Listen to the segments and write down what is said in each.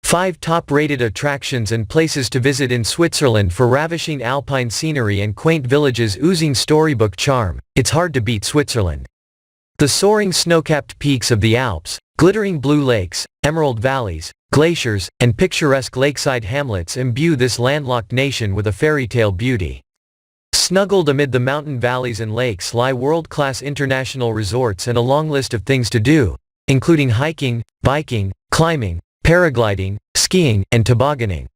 5 top-rated attractions and places to visit in Switzerland for ravishing alpine scenery and quaint villages oozing storybook charm. It's hard to beat Switzerland. The soaring snow-capped peaks of the Alps, glittering blue lakes, emerald valleys, glaciers, and picturesque lakeside hamlets imbue this landlocked nation with a fairy tale beauty. Snuggled amid the mountain valleys and lakes lie world-class international resorts and a long list of things to do, including hiking, biking, climbing, paragliding, skiing, and tobogganing.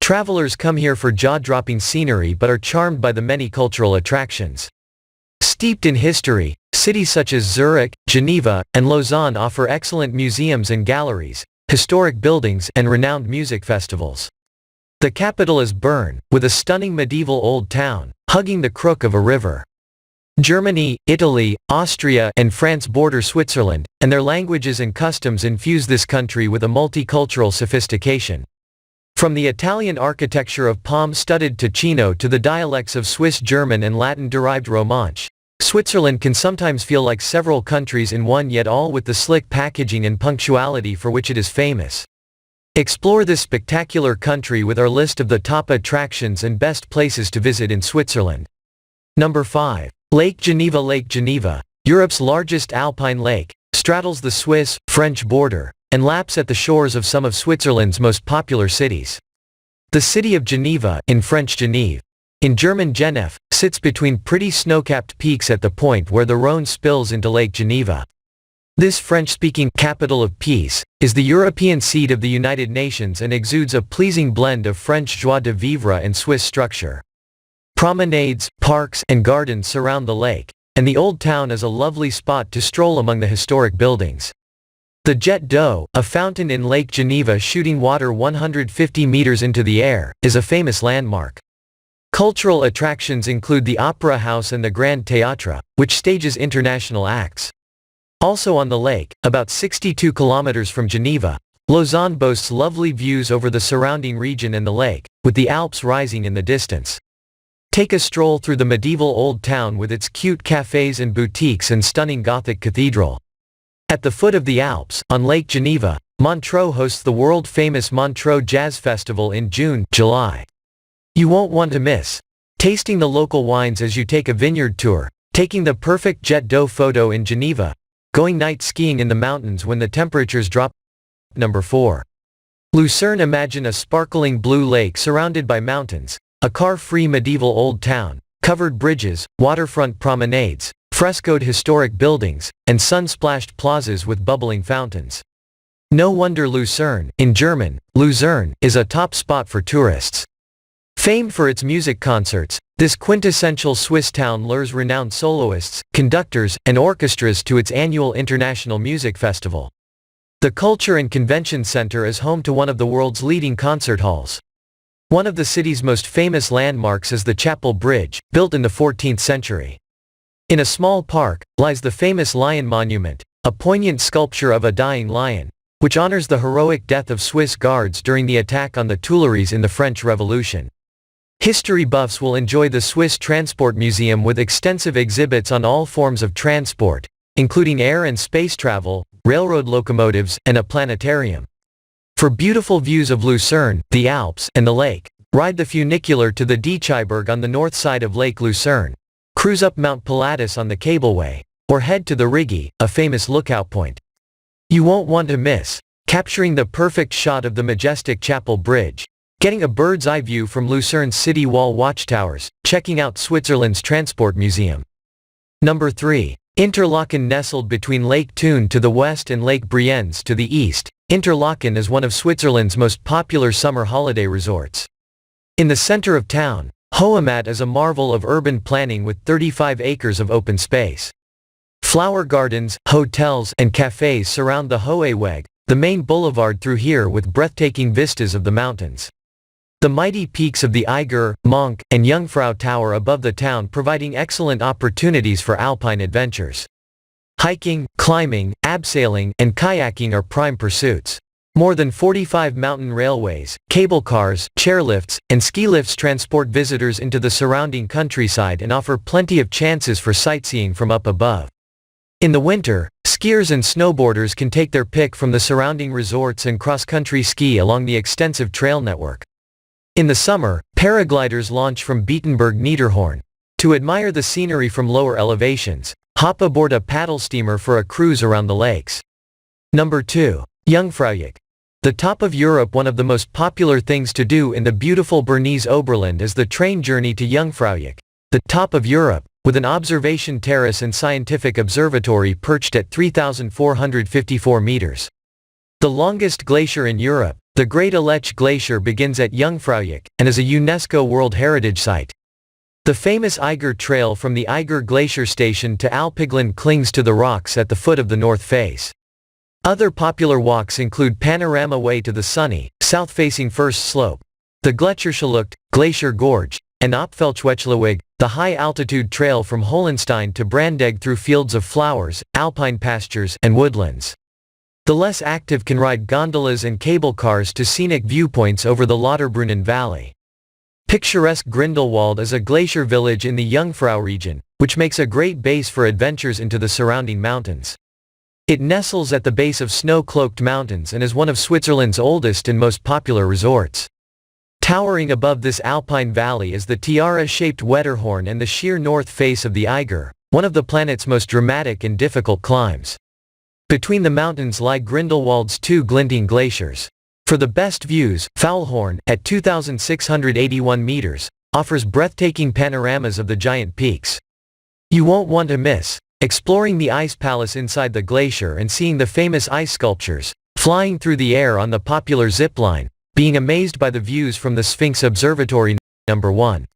Travelers come here for jaw-dropping scenery but are charmed by the many cultural attractions. Steeped in history, cities such as Zurich, Geneva, and Lausanne offer excellent museums and galleries, historic buildings, and renowned music festivals. The capital is Bern, with a stunning medieval old town, hugging the crook of a river. Germany, Italy, Austria, and France border Switzerland, and their languages and customs infuse this country with a multicultural sophistication. From the Italian architecture of palm-studded Ticino to the dialects of Swiss German and Latin-derived Romanche, Switzerland can sometimes feel like several countries in one, yet all with the slick packaging and punctuality for which it is famous. Explore this spectacular country with our list of the top attractions and best places to visit in Switzerland. Number 5. Lake Geneva. Lake Geneva, Europe's largest alpine lake, straddles the Swiss-French border and laps at the shores of some of Switzerland's most popular cities. The city of Geneva, in French Genève, in German Genève, sits between pretty snow-capped peaks at the point where the Rhône spills into Lake Geneva. This French-speaking capital of peace is the European seat of the United Nations and exudes a pleasing blend of French joie de vivre and Swiss structure. Promenades, parks, and gardens surround the lake, and the old town is a lovely spot to stroll among the historic buildings. The Jet d'eau, a fountain in Lake Geneva shooting water 150 meters into the air, is a famous landmark. Cultural attractions include the Opera House and the Grand Théâtre, which stages international acts. Also on the lake, about 62 kilometers from Geneva, Lausanne boasts lovely views over the surrounding region and the lake, with the Alps rising in the distance. Take a stroll through the medieval old town with its cute cafes and boutiques and stunning Gothic cathedral. At the foot of the Alps, on Lake Geneva, Montreux hosts the world-famous Montreux Jazz Festival in June-July. You won't want to miss tasting the local wines as you take a vineyard tour, taking the perfect jet d'eau photo in Geneva, going night skiing in the mountains when the temperatures drop. Number 4. Lucerne. Imagine a sparkling blue lake surrounded by mountains, a car-free medieval old town, covered bridges, waterfront promenades, frescoed historic buildings, and sun-splashed plazas with bubbling fountains. No wonder Lucerne, in German, Luzern, is a top spot for tourists. Famed for its music concerts, this quintessential Swiss town lures renowned soloists, conductors, and orchestras to its annual International Music Festival. The Culture and Convention Center is home to one of the world's leading concert halls. One of the city's most famous landmarks is the Chapel Bridge, built in the 14th century. In a small park, lies the famous Lion Monument, a poignant sculpture of a dying lion, which honors the heroic death of Swiss guards during the attack on the Tuileries in the French Revolution. History buffs will enjoy the Swiss Transport Museum with extensive exhibits on all forms of transport, including air and space travel, railroad locomotives, and a planetarium. For beautiful views of Lucerne, the Alps, and the lake, ride the funicular to the Dietscheiberg on the north side of Lake Lucerne, cruise up Mount Pilatus on the cableway, or head to the Rigi, a famous lookout point. You won't want to miss capturing the perfect shot of the majestic Chapel Bridge, getting a bird's-eye view from Lucerne's city wall watchtowers, checking out Switzerland's Transport Museum. Number 3. Interlaken. Nestled between Lake Thun to the west and Lake Brienz to the east, Interlaken is one of Switzerland's most popular summer holiday resorts. In the center of town, Hohemat is a marvel of urban planning with 35 acres of open space. Flower gardens, hotels, and cafes surround the Hoheweg, the main boulevard through here, with breathtaking vistas of the mountains. The mighty peaks of the Eiger, Monk, and Jungfrau Tower above the town providing excellent opportunities for alpine adventures. Hiking, climbing, abseiling, and kayaking are prime pursuits. More than 45 mountain railways, cable cars, chairlifts, and ski lifts transport visitors into the surrounding countryside and offer plenty of chances for sightseeing from up above. In the winter, skiers and snowboarders can take their pick from the surrounding resorts and cross-country ski along the extensive trail network. In the summer, paragliders launch from Beatenberg-Niederhorn. To admire the scenery from lower elevations, hop aboard a paddle steamer for a cruise around the lakes. Number 2. Jungfraujoch. The top of Europe. One of the most popular things to do in the beautiful Bernese Oberland is the train journey to Jungfraujoch, the top of Europe, with an observation terrace and scientific observatory perched at 3,454 meters. The longest glacier in Europe, the Great Aletsch Glacier, begins at Jungfraujoch and is a UNESCO World Heritage Site. The famous Eiger Trail from the Eiger Glacier Station to Alpigland clings to the rocks at the foot of the north face. Other popular walks include Panorama Way to the sunny, south-facing first slope, the Gletscherschlucht, Glacier Gorge, and Apfelschwechleweg, the high-altitude trail from Hohenstein to Brandegg through fields of flowers, alpine pastures, and woodlands. The less active can ride gondolas and cable cars to scenic viewpoints over the Lauterbrunnen Valley. Picturesque Grindelwald is a glacier village in the Jungfrau region, which makes a great base for adventures into the surrounding mountains. It nestles at the base of snow-cloaked mountains and is one of Switzerland's oldest and most popular resorts. Towering above this alpine valley is the tiara-shaped Wetterhorn and the sheer north face of the Eiger, one of the planet's most dramatic and difficult climbs. Between the mountains lie Grindelwald's two glinting glaciers. For the best views, Faulhorn, at 2,681 meters, offers breathtaking panoramas of the giant peaks. You won't want to miss exploring the ice palace inside the glacier and seeing the famous ice sculptures, flying through the air on the popular zip line, being amazed by the views from the Sphinx Observatory. Number 1.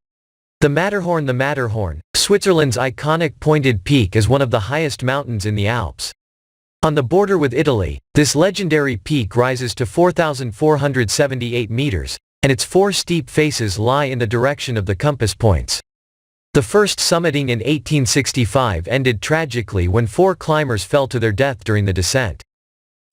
The Matterhorn. The Matterhorn, Switzerland's iconic pointed peak, is one of the highest mountains in the Alps. On the border with Italy, this legendary peak rises to 4,478 meters, and its four steep faces lie in the direction of the compass points. The first summiting in 1865 ended tragically when 4 climbers fell to their death during the descent.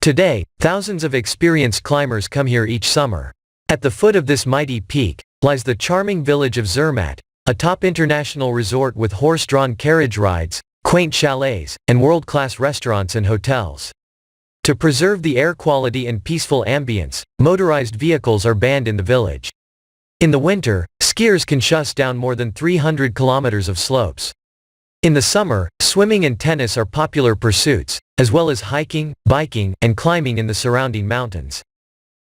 Today, thousands of experienced climbers come here each summer. At the foot of this mighty peak lies the charming village of Zermatt, a top international resort with horse-drawn carriage rides, quaint chalets, and world-class restaurants and hotels. To preserve the air quality and peaceful ambience, motorized vehicles are banned in the village. In the winter, skiers can shush down more than 300 kilometers of slopes. In the summer, swimming and tennis are popular pursuits, as well as hiking, biking, and climbing in the surrounding mountains.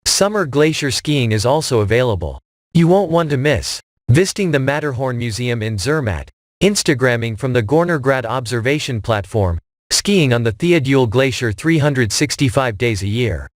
Summer glacier skiing is also available. You won't want to miss visiting the Matterhorn Museum in Zermatt, Instagramming from the Gornergrad observation platform, skiing on the Theodule Glacier 365 days a year.